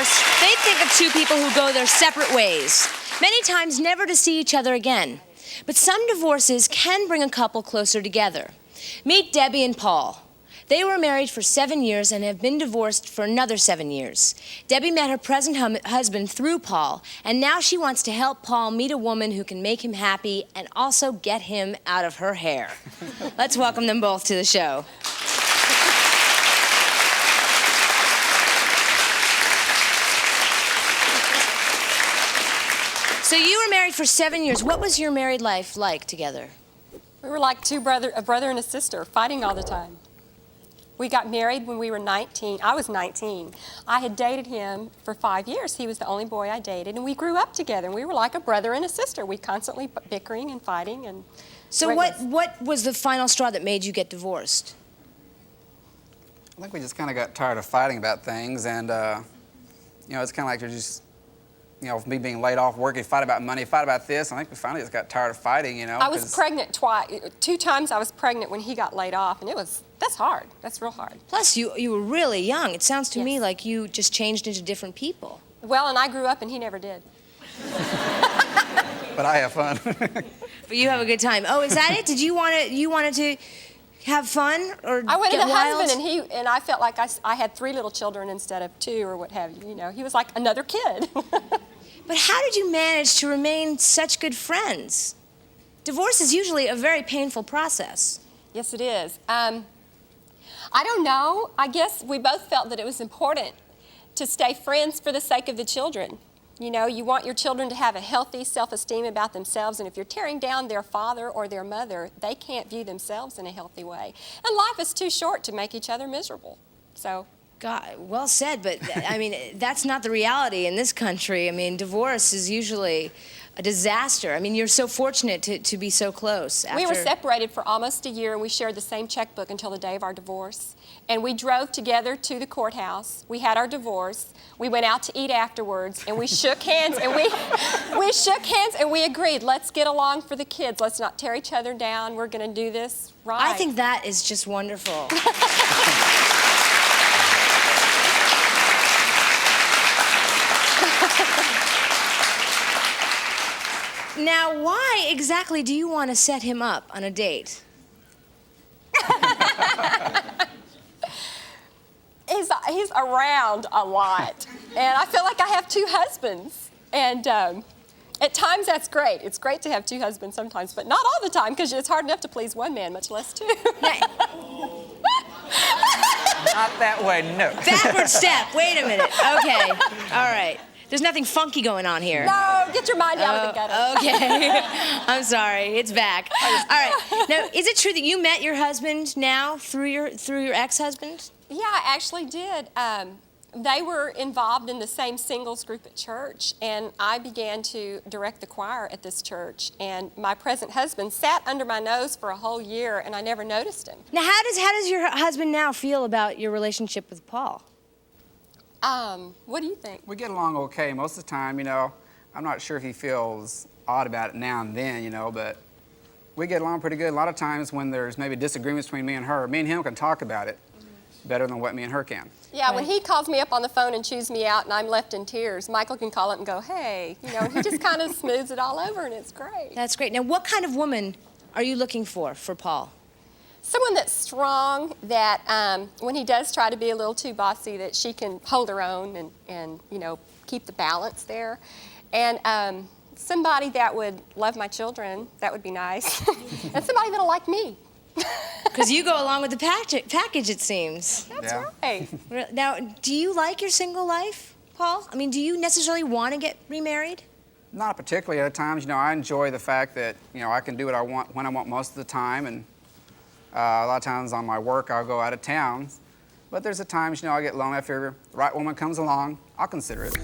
divorce, they think of two people who go their separate ways, many times never to see each other again. But some divorces can bring a couple closer together. Meet Debbie and Paul. They were married for 7 years and have been divorced for another 7 years. Debbie met her present husband through Paul, and now she wants to help Paul meet a woman who can make him happy and also get him out of her hair. Let's welcome them both to the show. So you were married for 7 years. What was your married life like together? We were like a brother and a sister, fighting all the time. We got married when we were 19. I was 19. I had dated him for 5 years. He was the only boy I dated, and we grew up together. And we were like a brother and a sister. We constantly bickering and fighting. And so what was the final straw that made you get divorced? I think we just kind of got tired of fighting about things, and you know, it's kind of like you're just, you know, me being laid off work, you fight about money, fight about this. I think we finally just got tired of fighting, you know. I was pregnant twice. 2 times I was pregnant when he got laid off, and that's hard. That's real hard. Plus, you were really young. It sounds to me like you just changed into different people. Well, and I grew up, and he never did. But I have fun. But you have a good time. Oh, is that it? Did you wanted to have fun or I wanted get a wild? husband, and I felt like I had 3 little children instead of 2 or what have you. You know, he was like another kid. But how did you manage to remain such good friends? Divorce is usually a very painful process. Yes, it is. I don't know. I guess we both felt that it was important to stay friends for the sake of the children. You know, you want your children to have a healthy self-esteem about themselves, and if you're tearing down their father or their mother, they can't view themselves in a healthy way. And life is too short to make each other miserable. So. God, well said, but I mean, that's not the reality in this country. I mean, divorce is usually a disaster. I mean, you're so fortunate to be so close. We were separated for almost a year, and we shared the same checkbook until the day of our divorce. And we drove together to the courthouse. We had our divorce. We went out to eat afterwards, and we shook hands, and we shook hands, and we agreed, let's get along for the kids. Let's not tear each other down. We're going to do this right. I think that is just wonderful. Now, why exactly do you want to set him up on a date? He's around a lot, and I feel like I have 2 husbands, and at times that's great. It's great to have 2 husbands sometimes, but not all the time, because it's hard enough to please one man, much less 2. Not that way, no. Backward step. Wait a minute. Okay. All right. There's nothing funky going on here. No, get your mind out of the gutter. Okay. I'm sorry. It's back. All right. Now, is it true that you met your husband now through your ex-husband? Yeah, I actually did. They were involved in the same singles group at church, and I began to direct the choir at this church. And my present husband sat under my nose for a whole year, and I never noticed him. Now, how does your husband now feel about your relationship with Paul? What do you think? We get along okay most of the time, you know. I'm not sure if he feels odd about it now and then, you know, but we get along pretty good. A lot of times when there's maybe disagreements between me and her, me and him can talk about it better than what me and her can. Yeah, when he calls me up on the phone and chews me out and I'm left in tears, Michael can call up and go, hey, you know, and he just kind of smooths it all over, and it's great. That's great. Now, what kind of woman are you looking for Paul? Someone that's strong, that when he does try to be a little too bossy, that she can hold her own and you know, keep the balance there. And somebody that would love my children, that would be nice. And somebody that'll like me. Because you go along with the package, it seems. That's right. Now, do you like your single life, Paul? I mean, do you necessarily want to get remarried? Not particularly. At times, you know, I enjoy the fact that, you know, I can do what I want when I want most of the time, and a lot of times on my work, I'll go out of town. But there's times, you know, I get lonely. I figure the right woman comes along, I'll consider it.